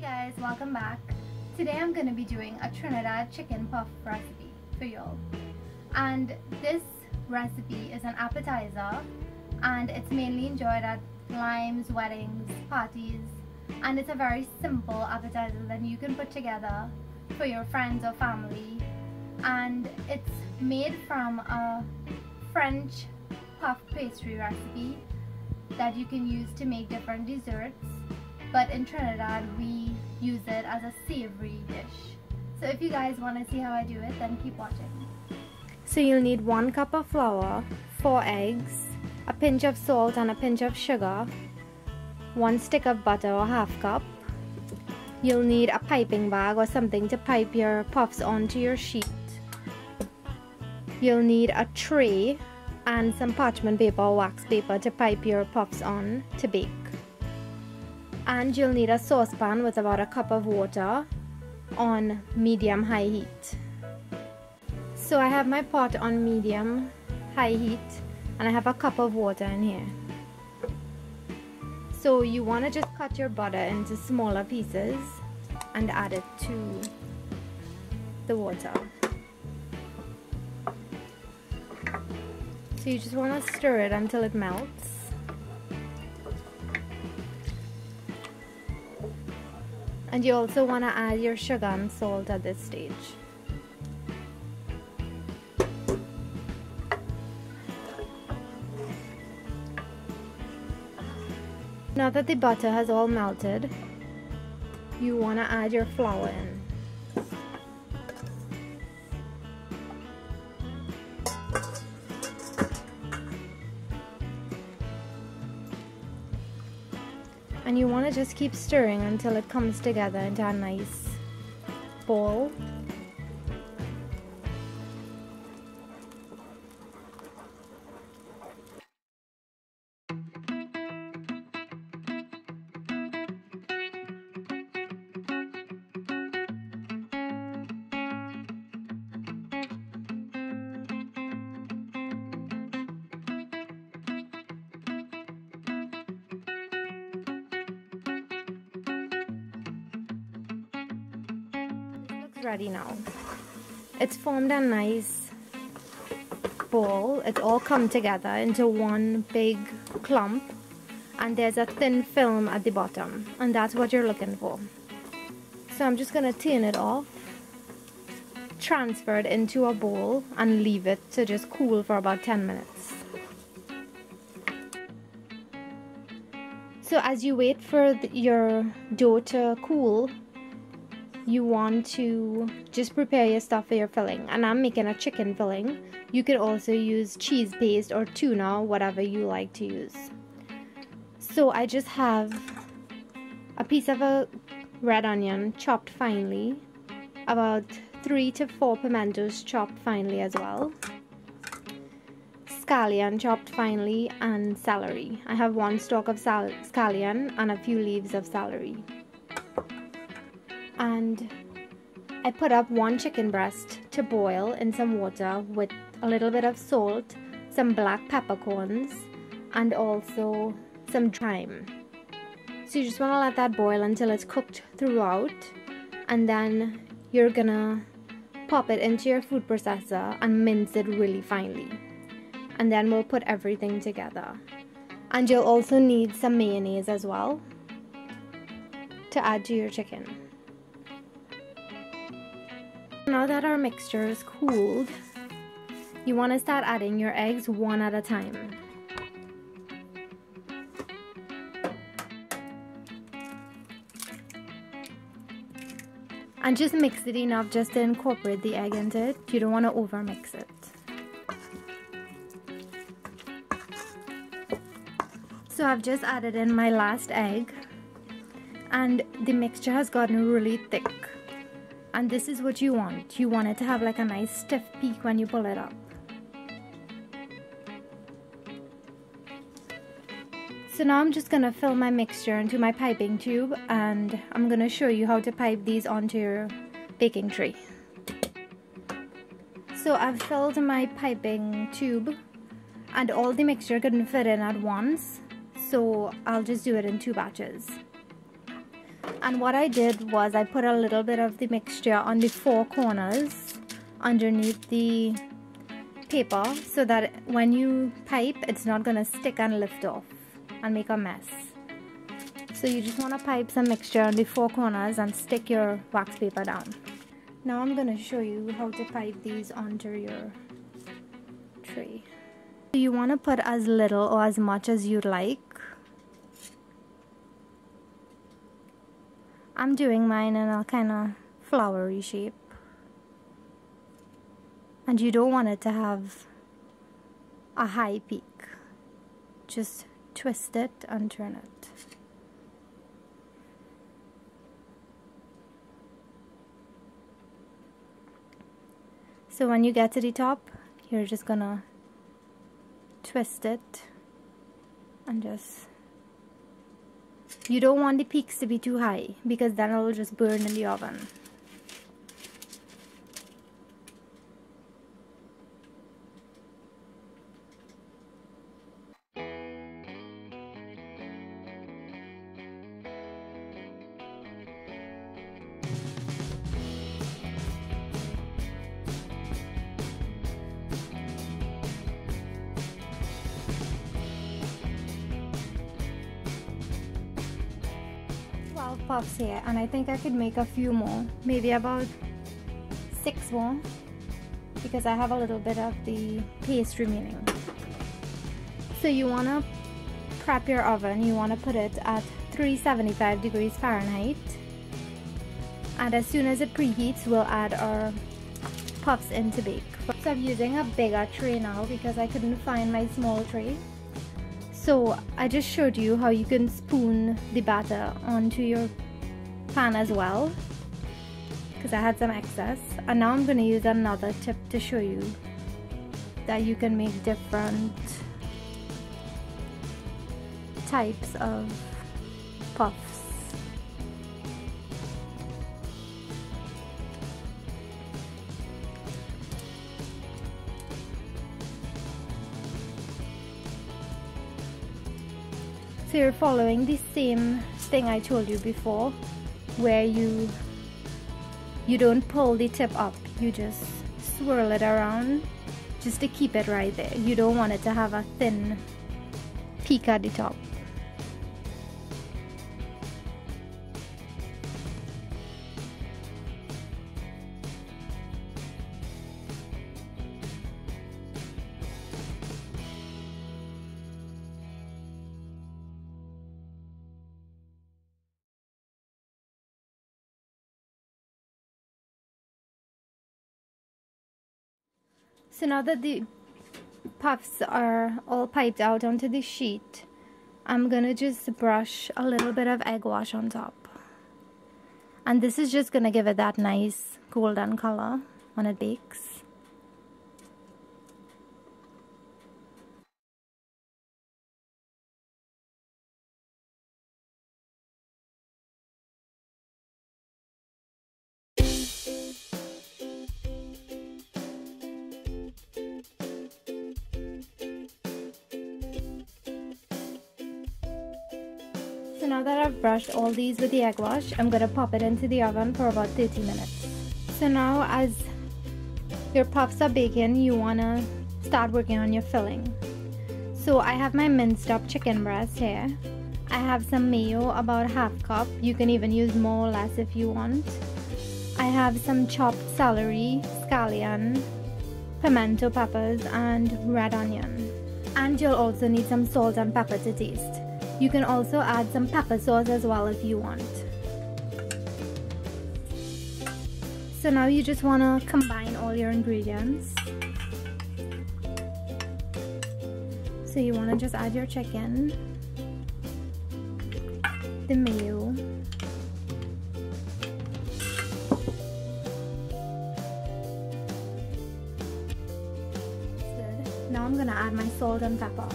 Guys, welcome back. Today I'm going to be doing a Trinidad chicken puff recipe for y'all. And this recipe is an appetizer and it's mainly enjoyed at limes, weddings, parties, and it's a very simple appetizer that you can put together for your friends or family. And it's made from a French puff pastry recipe that you can use to make different desserts. But in Trinidad we use it as a savory dish. So if you guys want to see how I do it, then keep watching. So you'll need 1 cup of flour, 4 eggs, a pinch of salt and a pinch of sugar, 1 stick of butter or half cup. You'll need a piping bag or something to pipe your puffs onto your sheet. You'll need a tray and some parchment paper or wax paper to pipe your puffs on to bake. And you'll need a saucepan with about a cup of water on medium-high heat. So I have my pot on medium-high heat and I have a cup of water in here. So you want to just cut your butter into smaller pieces and add it to the water. So you just want to stir it until it melts. And you also want to add your sugar and salt at this stage. Now that the butter has all melted, you want to add your flour in. And you want to just keep stirring until it comes together into a nice ball. Ready now. It's formed a nice ball. It's all come together into one big clump, and there's a thin film at the bottom, and that's what you're looking for. So I'm just gonna turn it off, transfer it into a bowl, and leave it to just cool for about 10 minutes. So as you wait for your dough to cool, you want to just prepare your stuff for your filling. And I'm making a chicken filling. You could also use cheese paste or tuna, whatever you like to use. So I just have a piece of a red onion chopped finely, about 3 to 4 pimentos chopped finely as well, scallion chopped finely, and celery. I have 1 stalk of scallion and a few leaves of celery. And I put up 1 chicken breast to boil in some water with a little bit of salt, some black peppercorns, and also some thyme. So you just want to let that boil until it's cooked throughout, and then you're gonna pop it into your food processor and mince it really finely. And then we'll put everything together. And you'll also need some mayonnaise as well to add to your chicken. Now that our mixture is cooled, you want to start adding your eggs one at a time. And just mix it enough just to incorporate the egg into it. You don't want to over mix it. So I've just added in my last egg, and the mixture has gotten really thick. And this is what you want. You want it to have like a nice stiff peak when you pull it up. So now I'm just going to fill my mixture into my piping tube, and I'm going to show you how to pipe these onto your baking tray. So I've filled my piping tube, and all the mixture couldn't fit in at once. So I'll just do it in 2 batches. And what I did was I put a little bit of the mixture on the four corners underneath the paper so that when you pipe, it's not going to stick and lift off and make a mess. So you just want to pipe some mixture on the four corners and stick your wax paper down. Now I'm going to show you how to pipe these onto your tray. So you want to put as little or as much as you'd like. I'm doing mine in a kind of flowery shape. And you don't want it to have a high peak. Just twist it and turn it. So when you get to the top, you're just gonna twist it and just... You don't want the peaks to be too high because then it'll just burn in the oven. Puffs here, and I think I could make a few more, maybe about 6 more, because I have a little bit of the paste remaining. So you want to prep your oven. You want to put it at 375 degrees Fahrenheit, and as soon as it preheats, we'll add our puffs in to bake. So I'm using a bigger tray now because I couldn't find my small tray. So I just showed you how you can spoon the batter onto your pan as well, because I had some excess. And now I'm going to use another tip to show you that you can make different types of puffs. So you're following the same thing I told you before, where you don't pull the tip up, you just swirl it around just to keep it right there. You don't want it to have a thin peak at the top. So now that the puffs are all piped out onto the sheet, I'm gonna just brush a little bit of egg wash on top. And this is just gonna give it that nice golden color when it bakes. So now that I've brushed all these with the egg wash, I'm going to pop it into the oven for about 30 minutes. So now as your puffs are baking, you want to start working on your filling. So I have my minced up chicken breast here. I have some mayo, about ½ cup. You can even use more or less if you want. I have some chopped celery, scallion, pimento peppers, and red onion. And you'll also need some salt and pepper to taste. You can also add some pepper sauce as well if you want. So now you just want to combine all your ingredients. So you want to just add your chicken, the mayo, now I'm going to add my salt and pepper.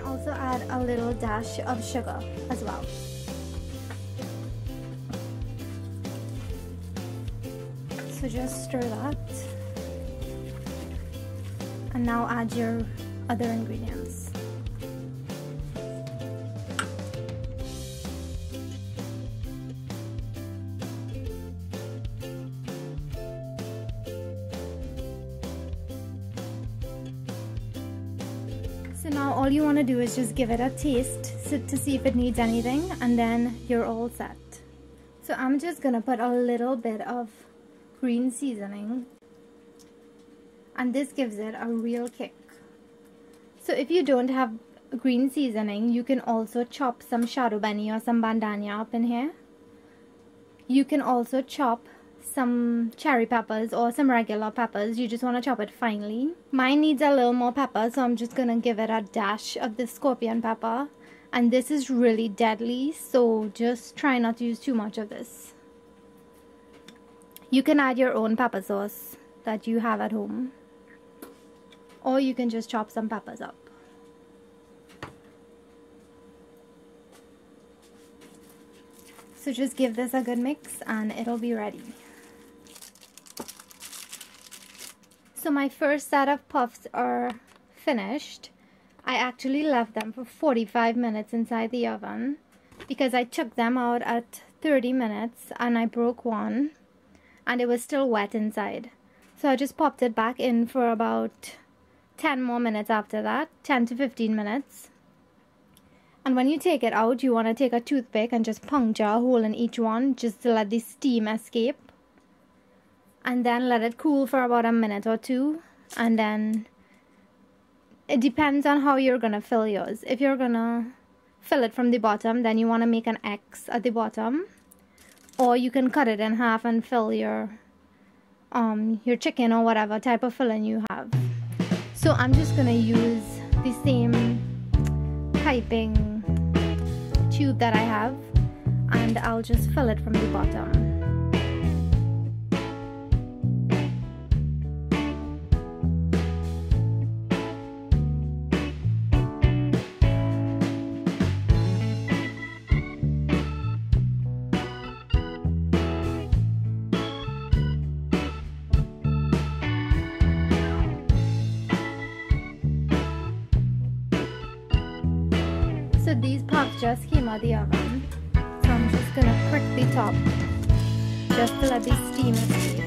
Also add a little dash of sugar as well. So just stir that. And now add your other ingredients. So now all you want to do is just give it a taste to see if it needs anything, and then you're all set. So I'm just gonna put a little bit of green seasoning, and this gives it a real kick. So if you don't have green seasoning, you can also chop some shadow beni or some bandana up in here. You can also chop some cherry peppers or some regular peppers. You just want to chop it finely. Mine needs a little more pepper, so I'm just gonna give it a dash of the scorpion pepper, and this is really deadly, so just try not to use too much of this. You can add your own pepper sauce that you have at home, or you can just chop some peppers up. So just give this a good mix and it'll be ready. So my first set of puffs are finished. I actually left them for 45 minutes inside the oven because I took them out at 30 minutes and I broke one and it was still wet inside. So I just popped it back in for about 10 more minutes after that, 10 to 15 minutes. And when you take it out, you want to take a toothpick and just puncture a hole in each one just to let the steam escape. And then let it cool for about a minute or two. And then it depends on how you're going to fill yours. If you're going to fill it from the bottom, then you want to make an X at the bottom. Or you can cut it in half and fill your chicken or whatever type of filling you have. So I'm just going to use the same piping tube that I have, and I'll just fill it from the bottom. So these puffs just came out of the oven, so I'm just going to prick the top just to let the steam escape.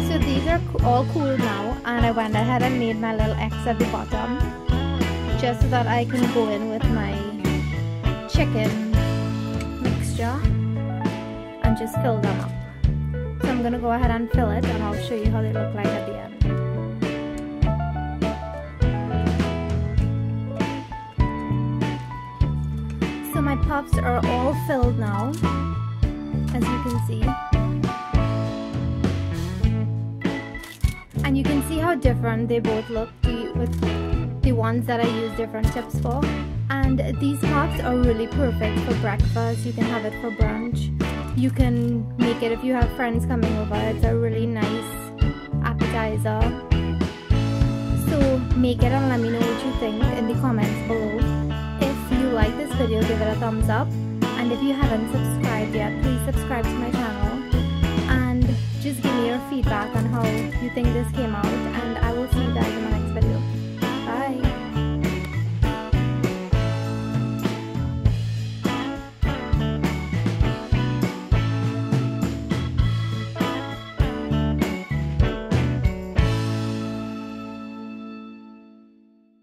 So these are all cool now, and I went ahead and made my little X at the bottom just so that I can go in with my chicken mixture and just fill them up. So I'm going to go ahead and fill it, and I'll show you how they look like at the end. So my puffs are all filled now, as you can see. And you can see how different they both look with the ones that I use different tips for. And these puffs are really perfect for breakfast. You can have it for brunch. You can make it if you have friends coming over. It's a really nice appetizer. So make it and let me know what you think in the comments below. If you like this video, give it a thumbs up. And if you haven't subscribed yet, please subscribe to my channel. And just give me your feedback on how you think this came out. And I will see you guys in my